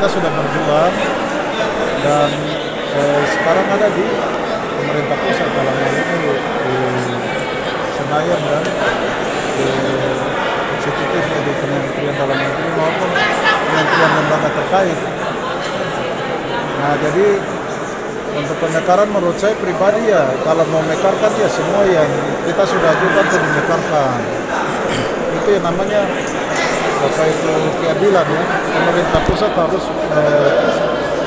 kita sudah berjuang dan sekarang ada di pemerintah pusat dalam hal ini di Senayan dan di eksekutif di Kementerian Dalam Negeri maupun kementerian lembaga terkait. Nah, jadi untuk pemekaran menurut saya pribadi ya, kalau mau mekarkan ya semua yang kita sudah ajukan untuk dimekarkan. Itu yang namanya apa itu keadilan ya. Pemerintah pusat harus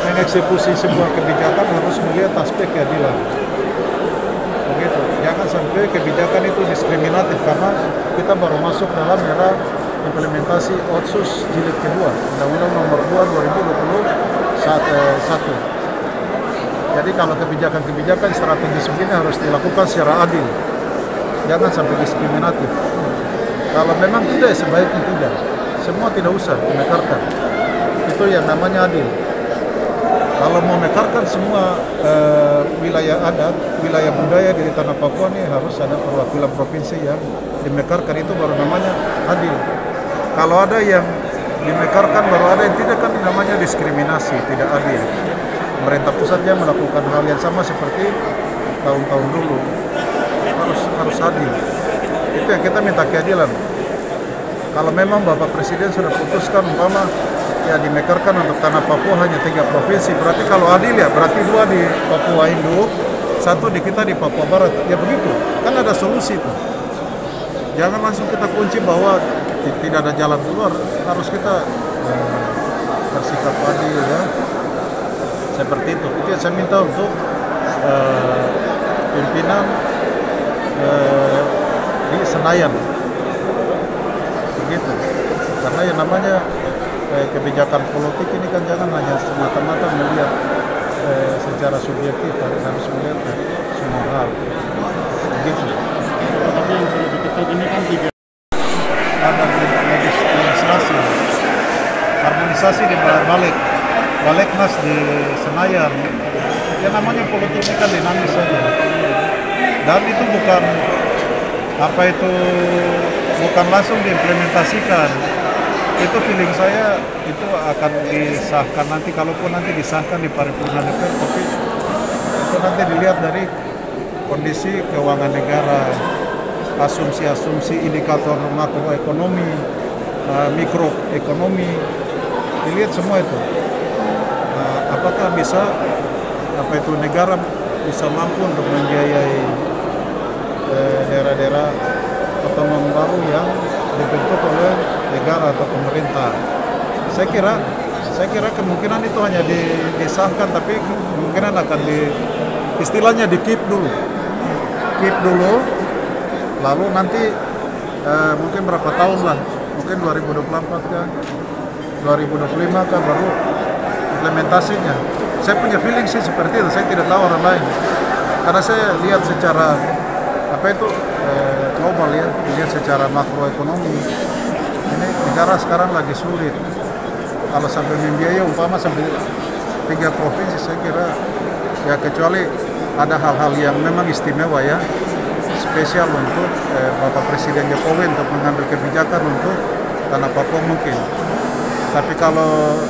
mengeksekusi sebuah kebijakan harus melihat aspek keadilan. Begitu. Jangan sampai kebijakan itu diskriminatif karena kita baru masuk dalam era implementasi Otsus jilid kedua, Undang-Undang Nomor 2 2021. Jadi kalau kebijakan-kebijakan strategis begini harus dilakukan secara adil. Jangan sampai diskriminatif. Kalau memang tidak, sebaiknya tidak. Semua tidak usah dimekarkan. Itu yang namanya adil. Kalau mau mekarkan semua wilayah adat, wilayah budaya di tanah Papua ini harus ada perwakilan provinsi yang dimekarkan, itu baru namanya adil. Kalau ada yang dimekarkan baru ada yang tidak, kan namanya diskriminasi, tidak adil. Pemerintah pusatnya melakukan hal yang sama seperti tahun-tahun dulu. Harus adil. Itu yang kita minta, keadilan. Kalau memang Bapak Presiden sudah putuskan umpama ya dimekarkan untuk tanah Papua hanya 3 provinsi, berarti kalau adil ya berarti 2 di Papua Induk, 1 di kita di Papua Barat. Ya begitu, kan ada solusi itu. Jangan langsung kita kunci bahwa tidak ada jalan keluar, harus kita bersikap adil ya. Seperti itu yang saya minta untuk pimpinan di Senayan. Begitu. Karena yang namanya kebijakan politik ini kan jangan hanya semata-mata melihat secara subjektif, tapi harus melihat semua hal. Begitu. Tapi yang sudah diketok ini kan 3 ada legislasi, harmonisasi di Baleknas di Senayan. Ya namanya politik ini kan dinamis saja. Dan itu bukan langsung diimplementasikan. Itu feeling saya itu akan disahkan nanti, kalaupun nanti disahkan di paripurna DPR, tapi itu nanti dilihat dari kondisi keuangan negara, asumsi-asumsi indikator makroekonomi, mikroekonomi, dilihat semua itu. Apakah bisa negara bisa mampu untuk membiayai daerah-daerah otonom baru yang dibentuk oleh negara atau pemerintah. Saya kira kemungkinan itu hanya disahkan, tapi kemungkinan akan istilahnya di-keep dulu, lalu nanti mungkin berapa tahun lah, mungkin 2024 kan, 2025 kan baru implementasinya. Saya punya feeling sih seperti itu, saya tidak tahu orang lain, karena saya lihat secara global ya, lihat secara makroekonomi. Ini negara sekarang lagi sulit. Kalau sampai membiayai umpama sampai 3 provinsi, saya kira ya kecuali ada hal-hal yang memang istimewa ya, spesial untuk Bapak Presiden Jokowi untuk mengambil kebijakan untuk tanah Papua mungkin. Tapi kalau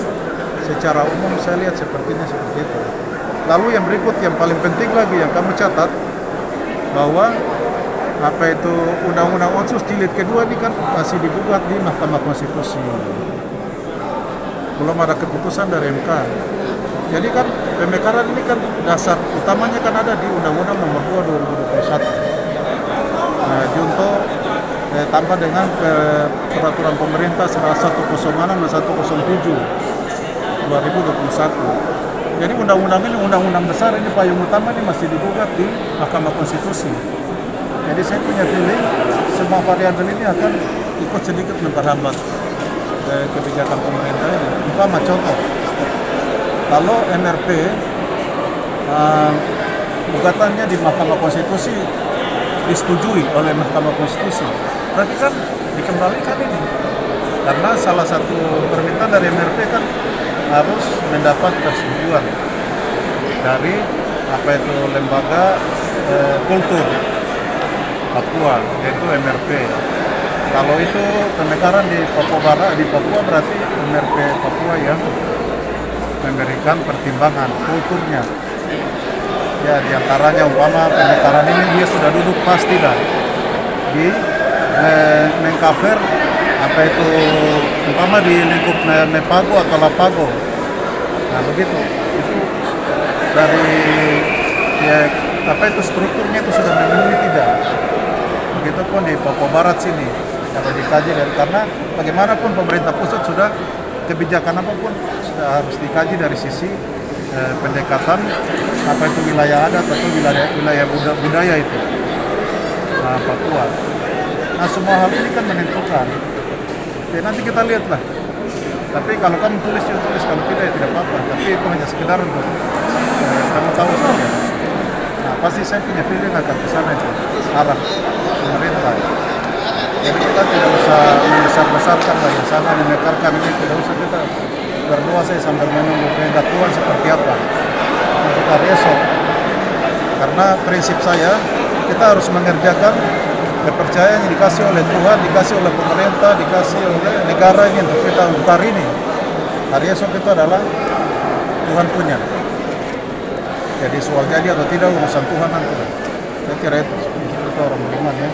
secara umum saya lihat sepertinya seperti itu. Lalu yang berikut yang paling penting lagi yang kamu catat, bahwa Undang-Undang Otsus jilid kedua ini kan masih digugat di Mahkamah Konstitusi. Belum ada keputusan dari MK. Jadi kan pemekaran ini kan dasar utamanya kan ada di Undang-Undang Nomor 2 2021. Nah, junto tambah dengan peraturan pemerintah 106 dan 107 2021. Jadi undang-undang ini, undang-undang besar ini, payung utama ini masih digugat di Mahkamah Konstitusi. Jadi saya punya feeling semua variabel ini akan ikut sedikit memperhambat kebijakan pemerintah ini. Umpama contoh, kalau MRP gugatannya di Mahkamah Konstitusi disetujui oleh Mahkamah Konstitusi, berarti kan dikembalikan ini. Karena salah satu permintaan dari MRP kan harus mendapat persetujuan dari lembaga kultur Papua, yaitu MRP. Kalau itu pemekaran di Papua Barat, di Papua berarti MRP Papua yang memberikan pertimbangan kulturnya. Ya, diantaranya umpama pendekatan ini dia sudah duduk pas tidak di mengcover apa itu umpama di lingkup Mepago atau Lapago. Nah begitu, itu dari ya apa itu strukturnya itu sudah memenuhi tidak. Begitupun di Papua Barat sini kalau dikaji karena bagaimanapun pemerintah pusat sudah kebijakan apapun sudah harus dikaji dari sisi pendekatan apa itu wilayah adat atau wilayah budaya itu Papua. Nah semua hal ini kan menentukan. Ya, nanti kita lihatlah. Tapi kalau kamu tulis ya tulis, kalau tidak ya tidak apa-apa. Tapi itu hanya sekedar untuk kamu tahu saja. Nah pasti saya punya feeling akan ke sana itu arah pemerintah. Jadi kita tidak usah membesar-besarkan yang sana dimekarkan ini, tidak usah kita berdoa saya sambil menunggu kehendak Tuhan seperti apa untuk hari esok. Karena prinsip saya kita harus mengerjakan kepercayaan yang dikasih oleh Tuhan, dikasih oleh pemerintah, dikasih oleh negara ini untuk kita untuk hari ini. Hari esok itu adalah Tuhan punya. Jadi soal jadi atau tidak urusan Tuhan nanti. Saya kira itu orang beriman ya.